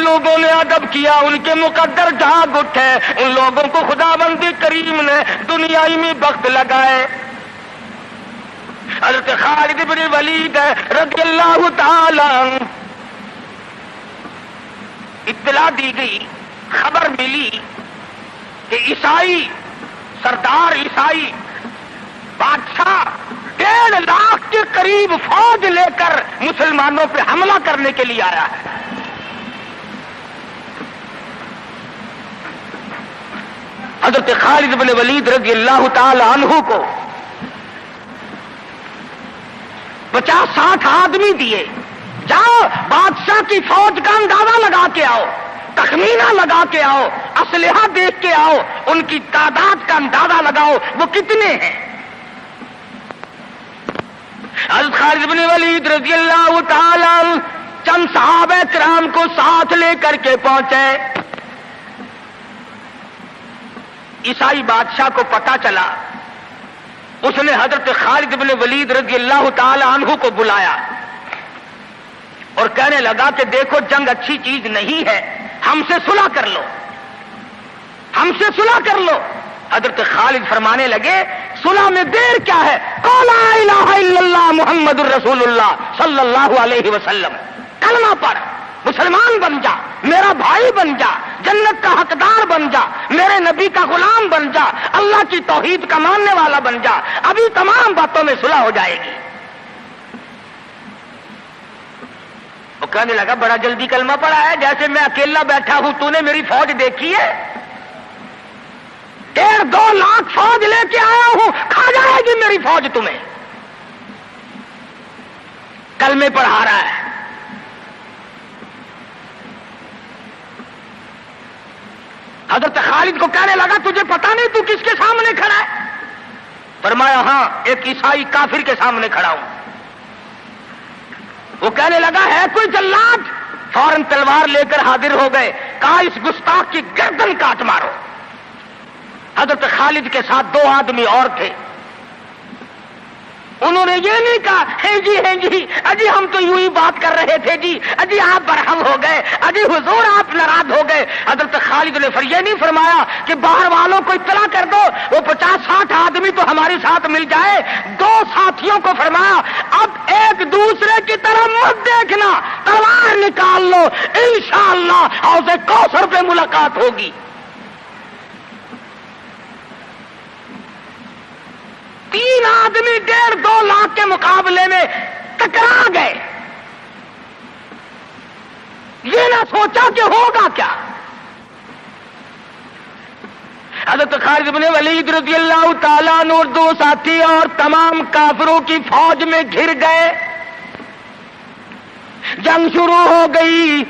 لوگوں نے ادب کیا ان کے مقدر جاگ اٹھے، ان لوگوں کو خداوند کریم نے دنیائی میں بخت لگائے۔ حضرت خالد بن ولید رضی اللہ تعالی عنہ اطلاع دی گئی، خبر ملی کہ عیسائی سردار عیسائی بادشاہ 1.5 لاکھ کے قریب فوج لے کر مسلمانوں پہ حملہ کرنے کے لیے آیا ہے۔ حضرت خالد بن ولید رضی اللہ تعالی عنہ کو 50-60 آدمی دیے، جاؤ بادشاہ کی فوج کا اندازہ لگا کے آؤ، تخمینہ لگا کے آؤ، اسلحہ دیکھ کے آؤ، ان کی تعداد کا اندازہ لگاؤ وہ کتنے ہیں۔ حضرت خالد بن ولید رضی اللہ تعالی عنہ چند صحابہ کرام کو ساتھ لے کر کے پہنچے۔ عیسائی بادشاہ کو پتہ چلا، اس نے حضرت خالد بن ولید رضی اللہ تعالی عنہ کو بلایا اور کہنے لگا کہ دیکھو جنگ اچھی چیز نہیں ہے، ہم سے صلح کر لو، ہم سے صلح کر لو۔ حضرت خالد فرمانے لگے صلح میں دیر کیا ہے، قول لا الہ الا اللہ محمد الرسول اللہ صلی اللہ علیہ وسلم، کلمہ پڑھ، مسلمان بن جا، میرا بھائی بن جا، جنت کا حقدار بن جا، میرے نبی کا غلام بن جا، اللہ کی توحید کا ماننے والا بن جا، ابھی تمام باتوں میں صلح ہو جائے گی۔ وہ کہنے لگا بڑا جلدی کلمہ پڑھا ہے، جیسے میں اکیلا بیٹھا ہوں، تو نے میری فوج دیکھی ہے؟ 1.5-2 لاکھ فوج لے کے آیا ہوں، کھا جائے گی میری فوج تمہیں۔ کلمے پڑھا رہا ہے۔ حضرت خالد کو کہنے لگا تجھے پتا نہیں تو کس کے سامنے کھڑا ہے؟ فرمایا ہاں ایک عیسائی کافر کے سامنے کھڑا ہوں۔ وہ کہنے لگا ہے کوئی جلاد؟ فوراً تلوار لے کر حاضر ہو گئے، کہا اس گستاخ کی گردن کاٹ مارو۔ حضرت خالد کے ساتھ 2 آدمی اور تھے، انہوں نے یہ نہیں کہا ہے جی اجی ہم تو یوں ہی بات کر رہے تھے جی، اجی آپ برہم ہو گئے، اجی حضور آپ ناراض ہو گئے۔ حضرت خالد نے یہ نہیں فرمایا کہ باہر والوں کو اطلاع کر دو، وہ 50-60 آدمی تو ہمارے ساتھ مل جائے۔ 2 ساتھیوں کو فرمایا اب ایک دوسرے کی طرف مت دیکھنا، تلوار نکال لو، انشاءاللہ حوض کوثر پہ ملاقات ہوگی۔ تین آدمی 1.5-2 لاکھ کے مقابلے میں ٹکرا گئے، یہ نہ سوچا کہ ہوگا کیا۔ حضرت خالد بن ولید رضی اللہ تعالیٰ عنہ اور 2 ساتھی اور تمام کافروں کی فوج میں گھر گئے، جنگ شروع ہو گئی۔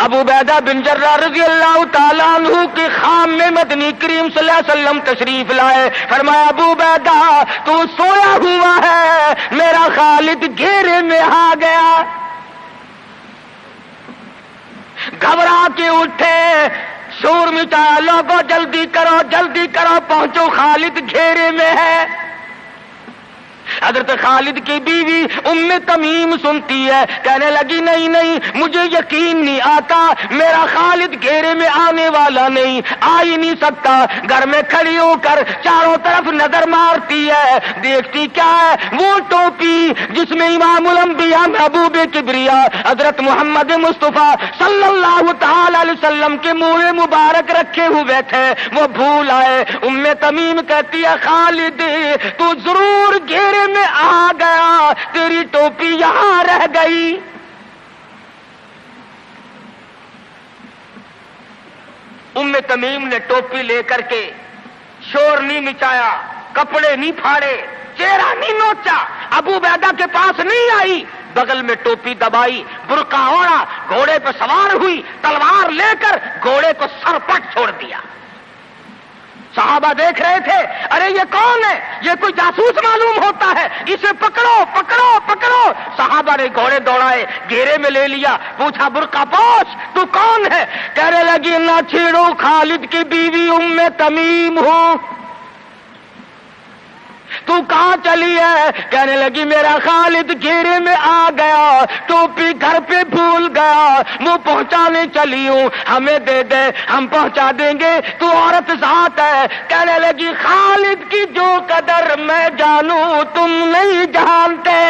ابو عبیدہ بن جراح رضی اللہ تعالیٰ عنہ کے خام میں مدنی کریم صلی اللہ علیہ وسلم تشریف لائے، فرمایا ابو عبیدہ تو سویا ہوا ہے، میرا خالد گھیرے میں آ گیا۔ گھبرا کے اٹھے، شور مچایا، لوگوں جلدی کرو پہنچو، خالد گھیرے میں ہے۔ حضرت خالد کی بیوی ام تمیم سنتی ہے، کہنے لگی نہیں مجھے یقین نہیں آتا، میرا خالد گھیرے میں آنے والا نہیں، آ ہی نہیں سکتا۔ گھر میں کھڑی ہو کر چاروں طرف نظر مارتی ہے، دیکھتی کیا ہے؟ وہ ٹوپی جس میں امام الانبیاء محبوب کبریا حضرت محمد مصطفیٰ صلی اللہ تعالی علیہ وسلم کے منہ مبارک رکھے ہوئے تھے، وہ بھول آئے۔ ام تمیم کہتی ہے خالد تو ضرور گھیرے میں آ گیا، تیری ٹوپی یہاں رہ گئی۔ ام تمیم نے ٹوپی لے کر کے شور نہیں مچایا، کپڑے نہیں پھاڑے، چہرہ نہیں نوچا، ابو عبیدہ کے پاس نہیں آئی، بغل میں ٹوپی دبائی، برقع اوڑھا، گھوڑے پہ سوار ہوئی، تلوار لے کر گھوڑے کو سر پٹ چھوڑ دیا۔ صحابہ دیکھ رہے تھے، ارے یہ کون ہے؟ یہ کوئی جاسوس معلوم ہوتا ہے، اسے پکڑو۔ صحابہ نے گھوڑے دوڑائے، گھیرے میں لے لیا، پوچھا برقع پوش تو کون ہے؟ کہنے لگی نہ چھیڑو، خالد کی بیوی ام تمیم ہوں۔ تو کہاں چلی ہے؟ کہنے لگی میرا خالد گھیرے میں آ گیا، ٹوپی گھر پہ بھول گیا، وہ پہنچانے چلی ہوں، ہمیں دے دے ہم پہنچا دیں گے، تو عورت ذات ہے۔ کہنے لگی خالد کی جو قدر میں جانوں تم نہیں جانتے،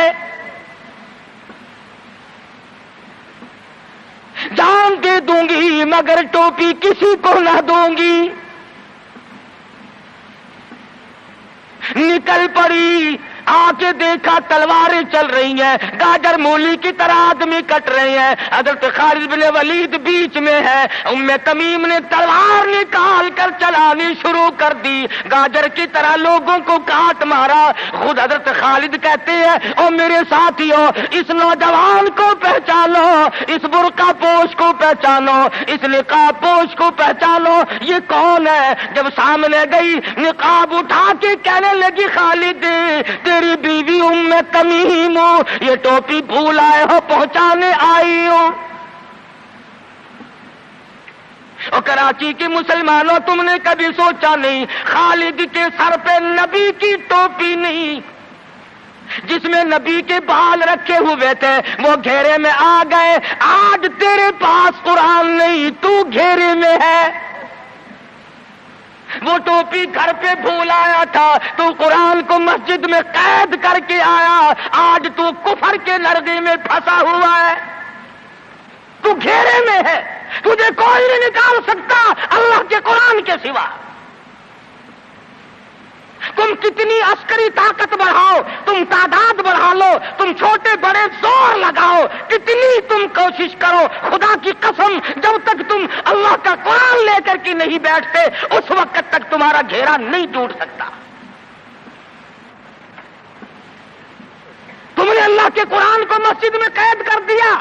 جان دے دوں گی مگر ٹوپی کسی کو نہ دوں گی۔ نکل پڑی، آ کے دیکھا تلواریں چل رہی ہیں، گاجر مولی کی طرح آدمی کٹ رہے ہیں، حضرت خالد بن ولید بیچ میں ہے، ام تمیم نے تلوار نکال کر چلانی شروع کر دی، گاجر کی طرح لوگوں کو کاٹ مارا۔ خود حضرت خالد کہتے ہیں او میرے ساتھیوں، اس نوجوان کو پہچانو، اس برقع پوش کو پہچانو، اس نقاب پوش کو پہچانو، یہ کون ہے؟ جب سامنے گئی نقاب اٹھا کے کہنے لگی خالد تیری بیوی ام تمیم ہوں، یہ ٹوپی بھول آئے ہو، پہنچانے آئی ہوں۔ اور کراچی کے مسلمانوں تم نے کبھی سوچا نہیں خالد کے سر پہ نبی کی ٹوپی نہیں، جس میں نبی کے بال رکھے ہوئے تھے، وہ گھیرے میں آ گئے۔ آج تیرے پاس قرآن نہیں، تو گھیرے میں ہے۔ وہ ٹوپی گھر پہ بھول آیا تھا، تو قرآن کو مسجد میں قید کر کے آیا، آج تو کفر کے لرزے میں پھنسا ہوا ہے، تو گھیرے میں ہے، تجھے کوئی نہیں نکال سکتا اللہ کے قرآن کے سوا۔ تم کتنی عسکری طاقت بڑھاؤ، تم تعداد بڑھا لو، تم چھوٹے بڑے زور لگاؤ، کتنی تم کوشش کرو، خدا کی قسم جب تک تم اللہ کا قرآن لے کر کے نہیں بیٹھتے اس وقت تک تمہارا گھیرا نہیں ٹوٹ سکتا۔ تم نے اللہ کے قرآن کو مسجد میں قید کر دیا۔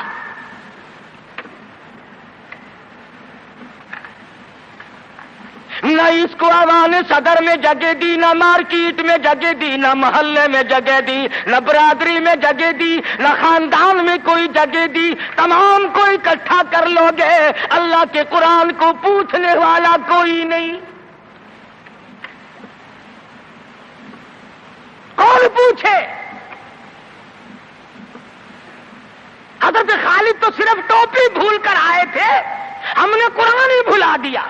نہ اس کو عوام صدر میں جگہ دی، نہ مارکیٹ میں جگہ دی، نہ محلے میں جگہ دی، نہ برادری میں جگہ دی، نہ خاندان میں کوئی جگہ دی۔ تمام کو اکٹھا کر لو گے، اللہ کے قرآن کو پوچھنے والا کوئی نہیں۔ کون پوچھے؟ حضرت خالد تو صرف ٹوپی بھول کر آئے تھے، ہم نے قرآن ہی بھلا دیا،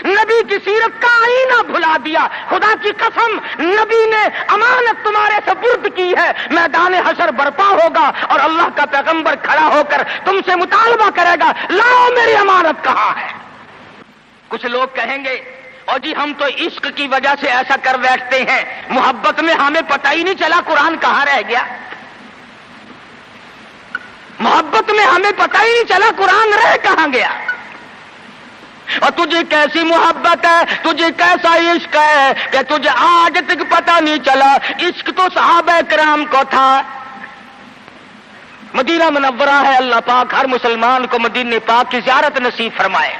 نبی کی سیرت کا آئینہ بھلا دیا۔ خدا کی قسم نبی نے امانت تمہارے سپرد کی ہے، میدان حشر برپا ہوگا اور اللہ کا پیغمبر کھڑا ہو کر تم سے مطالبہ کرے گا لاؤ میری امانت کہاں ہے۔ کچھ لوگ کہیں گے اور جی ہم تو عشق کی وجہ سے ایسا کر بیٹھتے ہیں، محبت میں ہمیں پتہ ہی نہیں چلا قرآن کہاں رہ گیا، محبت میں ہمیں پتہ ہی نہیں چلا قرآن رہ کہاں گیا۔ اور تجھے کیسی محبت ہے، تجھے کیسا عشق ہے کہ تجھے آج تک پتہ نہیں چلا۔ عشق تو صحابہ کرام کو تھا۔ مدینہ منورہ ہے، اللہ پاک ہر مسلمان کو مدینہ پاک کی زیارت نصیب فرمائے۔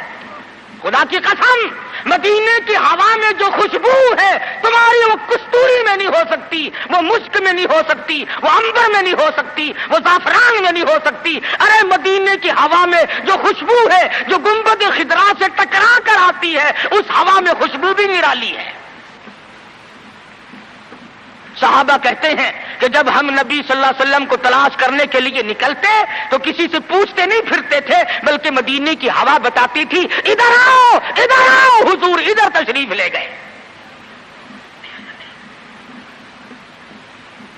خدا کی قسم مدینے کی ہوا میں جو خوشبو ہے تمہاری وہ کستوری میں نہیں ہو سکتی، وہ مشک میں نہیں ہو سکتی، وہ عنبر میں نہیں ہو سکتی، وہ زعفران میں نہیں ہو سکتی۔ ارے مدینے کی ہوا میں جو خوشبو ہے جو گنبد خضرا سے ٹکرا کر آتی ہے اس ہوا میں خوشبو بھی نرالی ہے۔ صحابہ کہتے ہیں کہ جب ہم نبی صلی اللہ علیہ وسلم کو تلاش کرنے کے لیے نکلتے تو کسی سے پوچھتے نہیں پھرتے تھے، بلکہ مدینے کی ہوا بتاتی تھی ادھر آؤ حضور ادھر تشریف لے گئے۔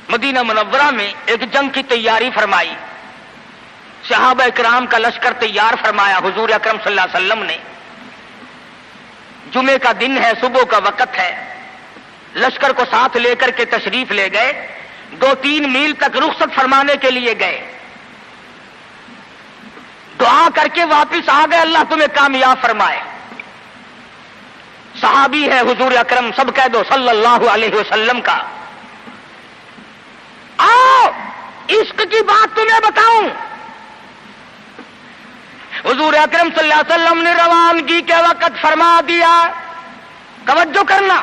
مدینہ منورہ میں ایک جنگ کی تیاری فرمائی، صحابہ اکرام کا لشکر تیار فرمایا حضور اکرم صلی اللہ علیہ وسلم نے۔ جمعے کا دن ہے، صبح کا وقت ہے، لشکر کو ساتھ لے کر کے تشریف لے گئے، 2-3 میل تک رخصت فرمانے کے لیے گئے، دعا کر کے واپس آ گئے، اللہ تمہیں کامیاب فرمائے۔ صحابی ہے حضور اکرم سب کہہ دو صلی اللہ علیہ وسلم کا۔ آؤ عشق کی بات تمہیں بتاؤں، حضور اکرم صلی اللہ علیہ وسلم نے روانگی کے وقت فرما دیا، توجہ کرنا،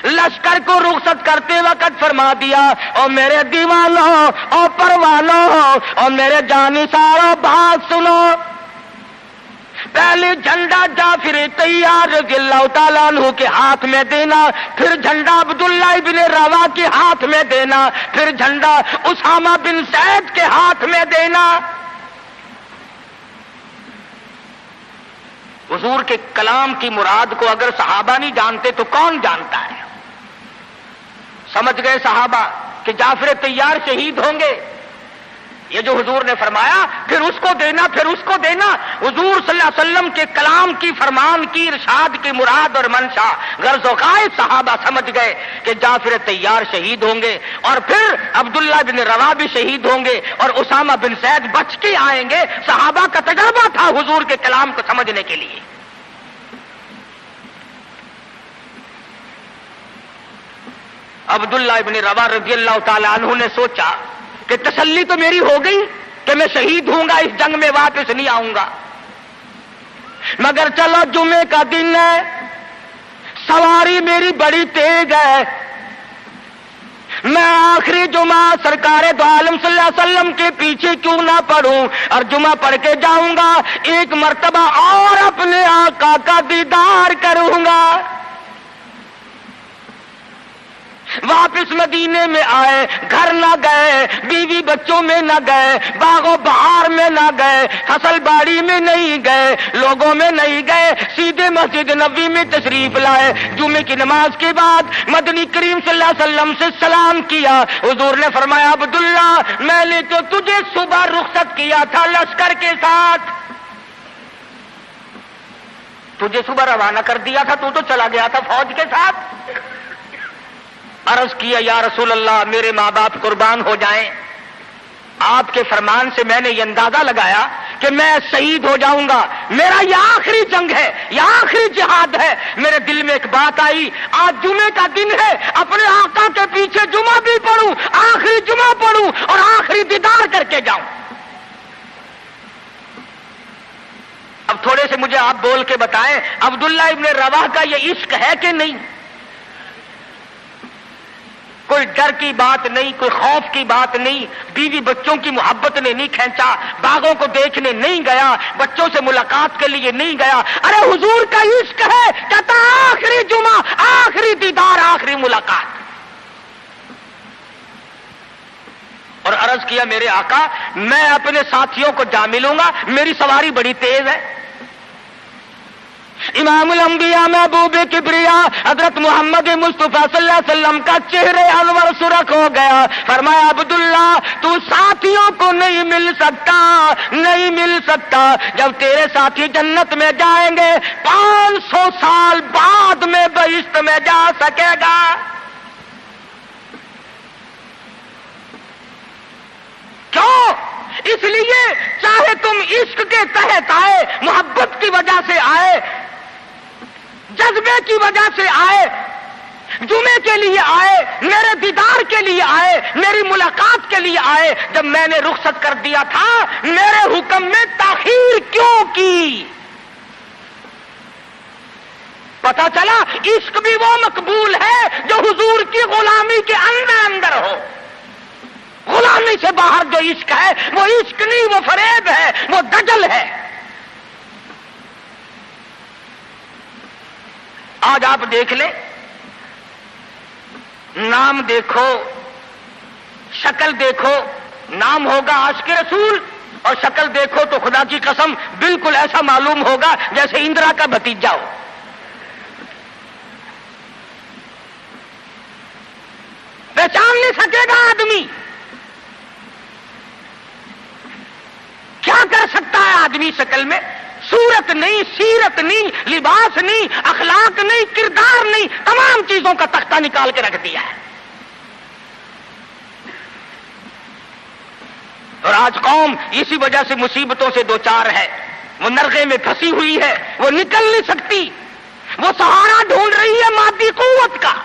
لشکر کو رخصت کرتے وقت فرما دیا اور میرے دیوانوں اور پروانوں اور میرے جانثاروں بات سنو، پہلی پہلے جھنڈا جعفر طیار رضی اللہ تعالیٰ عنہ کے ہاتھ میں دینا، پھر جھنڈا عبداللہ ابن روا کے ہاتھ میں دینا، پھر جھنڈا اسامہ بن زید کے ہاتھ میں دینا۔ حضور کے کلام کی مراد کو اگر صحابہ نہیں جانتے تو کون جانتا ہے؟ سمجھ گئے صحابہ کہ جعفر طیار شہید ہوں گے؟ یہ جو حضور نے فرمایا پھر اس کو دینا، پھر اس کو دینا، حضور صلی اللہ علیہ وسلم کے کلام کی، فرمان کی، ارشاد کی مراد اور منشا غرض و غائب صحابہ سمجھ گئے کہ جعفر طیار شہید ہوں گے، اور پھر عبداللہ بن روا بھی شہید ہوں گے، اور اسامہ بن زید بچ کے آئیں گے۔ صحابہ کا تجربہ تھا حضور کے کلام کو سمجھنے کے لیے۔ عبداللہ ابن روا رضی اللہ تعالی عنہ نے سوچا کہ تسلی تو میری ہو گئی کہ میں شہید ہوں گا، اس جنگ میں واپس نہیں آؤں گا، مگر چلو جمعے کا دن ہے، سواری میری بڑی تیز ہے، میں آخری جمعہ سرکار دو عالم صلی اللہ علیہ وسلم کے پیچھے کیوں نہ پڑھوں اور جمعہ پڑھ کے جاؤں گا، ایک مرتبہ اور اپنے آقا کا دیدار کروں گا۔ واپس مدینے میں آئے، گھر نہ گئے، بیوی بچوں میں نہ گئے، باغ و بہار میں نہ گئے، فصل باڑی میں نہیں گئے، لوگوں میں نہیں گئے، سیدھے مسجد نبوی میں تشریف لائے۔ جمعے کی نماز کے بعد مدنی کریم صلی اللہ علیہ وسلم سے سلام کیا۔ حضور نے فرمایا عبداللہ میں نے تو تجھے صبح رخصت کیا تھا لشکر کے ساتھ، تجھے صبح روانہ کر دیا تھا، تو چلا گیا تھا فوج کے ساتھ۔ عرض کیا یا رسول اللہ میرے ماں باپ قربان ہو جائیں، آپ کے فرمان سے میں نے یہ اندازہ لگایا کہ میں شہید ہو جاؤں گا، میرا یہ آخری جنگ ہے، یہ آخری جہاد ہے۔ میرے دل میں ایک بات آئی، آج جمعے کا دن ہے، اپنے آقا کے پیچھے جمعہ بھی پڑھوں، آخری جمعہ پڑھوں اور آخری دیدار کر کے جاؤں۔ اب تھوڑے سے مجھے آپ بول کے بتائیں عبداللہ ابن رواح کا یہ عشق ہے کہ نہیں؟ کوئی ڈر کی بات نہیں، کوئی خوف کی بات نہیں، بیوی بچوں کی محبت نے نہیں کھینچا، باغوں کو دیکھنے نہیں گیا، بچوں سے ملاقات کے لیے نہیں گیا، ارے حضور کا عشق ہے، کہتا آخری جمعہ، آخری دیدار، آخری ملاقات۔ اور عرض کیا میرے آقا میں اپنے ساتھیوں کو جا ملوں گا، میری سواری بڑی تیز ہے۔ امام الانبیاء محبوب کبریا حضرت محمد مصطفیٰ صلی اللہ علیہ وسلم کا چہرے انور سرخ ہو گیا۔ فرمایا عبداللہ تو ساتھیوں کو نہیں مل سکتا، نہیں مل سکتا، جب تیرے ساتھی جنت میں جائیں گے 500 سال بعد میں بہشت میں جا سکے گا۔ کیوں؟ اس لیے چاہے تم عشق کے تحت آئے، محبت کی وجہ سے آئے، جذبے کی وجہ سے آئے، جمعے کے لیے آئے، میرے دیدار کے لیے آئے، میری ملاقات کے لیے آئے، جب میں نے رخصت کر دیا تھا میرے حکم میں تاخیر کیوں کی؟ پتہ چلا عشق بھی وہ مقبول ہے جو حضور کی غلامی کے اندر ہو۔ غلامی سے باہر جو عشق ہے وہ عشق نہیں، وہ فریب ہے، وہ دجل ہے۔ آج آپ دیکھ لیں، نام دیکھو، شکل دیکھو، نام ہوگا عاشق رسول اور شکل دیکھو تو خدا کی قسم بالکل ایسا معلوم ہوگا جیسے اندرا کا بھتیجا ہو۔ پہچان نہیں سکے گا آدمی۔ کیا کر سکتا ہے آدمی شکل میں؟ صورت نہیں، سیرت نہیں، لباس نہیں، اخلاق نہیں، کردار نہیں، تمام چیزوں کا تختہ نکال کے رکھ دیا ہے۔ اور آج قوم اسی وجہ سے مصیبتوں سے دوچار ہے، وہ نرغے میں پھنسی ہوئی ہے، وہ نکل نہیں سکتی، وہ سہارا ڈھونڈ رہی ہے مادی قوت کا۔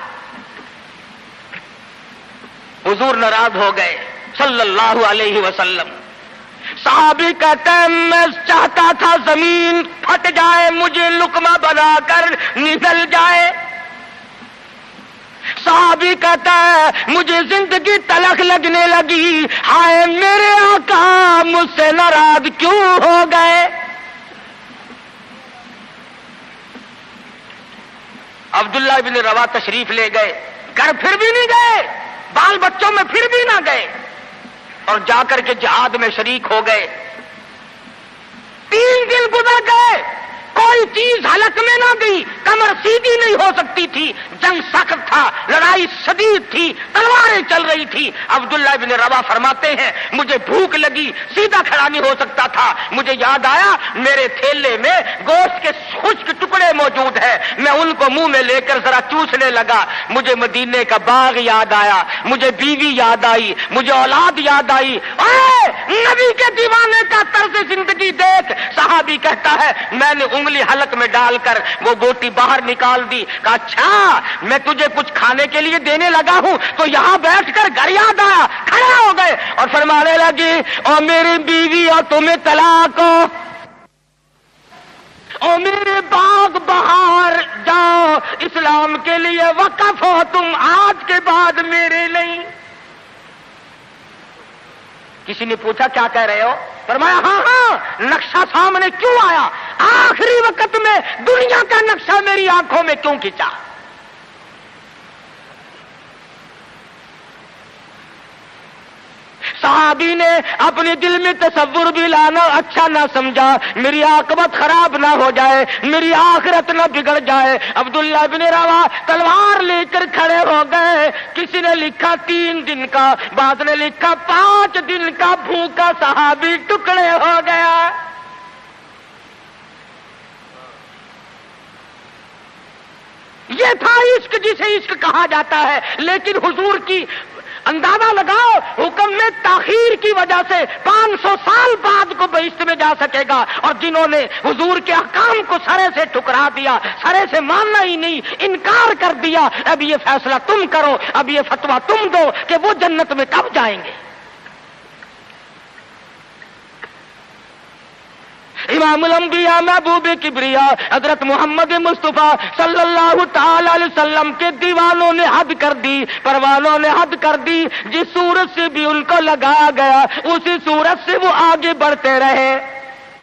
حضور ناراض ہو گئے صلی اللہ علیہ وسلم۔ صحابی کہتے ہیں میں چاہتا تھا زمین پھٹ جائے، مجھے لقمہ بنا کر نگل جائے۔ صحابی کہتا ہے مجھے زندگی تلخ لگنے لگی، ہائے میرے آقا مجھ سے ناراض کیوں ہو گئے؟ عبداللہ بن روا تشریف لے گئے، گھر پھر بھی نہیں گئے، بال بچوں میں پھر بھی نہ گئے، اور جا کر کے جہاد میں شریک ہو گئے۔ 3 دن گزر گئے، کوئی چیز حلق میں نہ گئی، کمر سیدھی نہیں ہو سکتی تھی، جنگ سخت تھا، لڑائی شدید تھی، تلواریں چل رہی تھی۔ عبداللہ بن روا فرماتے ہیں مجھے بھوک لگی، سیدھا کھڑا نہیں ہو سکتا تھا، مجھے یاد آیا میرے تھیلے میں گوشت کے خشک ٹکڑے موجود ہیں، میں ان کو منہ میں لے کر ذرا چوسنے لگا، مجھے مدینے کا باغ یاد آیا، مجھے بیوی یاد آئی، مجھے اولاد یاد آئی۔ اے نبی کے دیوانے کا طرز زندگی دیکھ۔ صحابی کہتا ہے میں نے انگلی حلق میں ڈال کر وہ بوٹی باہر نکال دی، کہا اچھا میں تجھے کچھ کھانے کے لیے دینے لگا ہوں تو یہاں بیٹھ کر گھر یاد آیا، کھڑے ہو گئے اور فرمانے لگی اور میری بیوی اور تمہیں طلاق ہو، اور میرے باغ بہار جاؤ، اسلام کے لیے وقف ہو تم آج کے بعد میرے نہیں۔ کسی نے پوچھا کیا کہہ رہے ہو؟ فرمایا ہاں ہاں، نقشہ سامنے کیوں آیا؟ آخری وقت میں دنیا کا نقشہ میری آنکھوں میں کیوں کھینچا؟ صحابی نے اپنے دل میں تصور بھی لانا اچھا نہ سمجھا، میری عاقبت خراب نہ ہو جائے، میری آخرت نہ بگڑ جائے۔ عبداللہ بن روا تلوار لے کر کھڑے ہو گئے۔ کسی نے لکھا 3 دن کا، بعض نے لکھا 5 دن کا بھوکا صحابی ٹکڑے ہو گیا۔ یہ تھا عشق جسے عشق کہا جاتا ہے، لیکن حضور کی اندازہ لگاؤ حکم میں تاخیر کی وجہ سے 500 سال بعد کو بہشت میں جا سکے گا، اور جنہوں نے حضور کے احکام کو سرے سے ٹھکرا دیا، سرے سے ماننا ہی نہیں، انکار کر دیا، اب یہ فیصلہ تم کرو، اب یہ فتویٰ تم دو کہ وہ جنت میں کب جائیں گے۔ امام الانبیاء محبوب کبریا حضرت محمد مصطفیٰ صلی اللہ تعالی علیہ وسلم کے دیوانوں نے حد کر دی، پروانوں نے حد کر دی، جس صورت سے بھی ان کو لگایا گیا اسی صورت سے وہ آگے بڑھتے رہے۔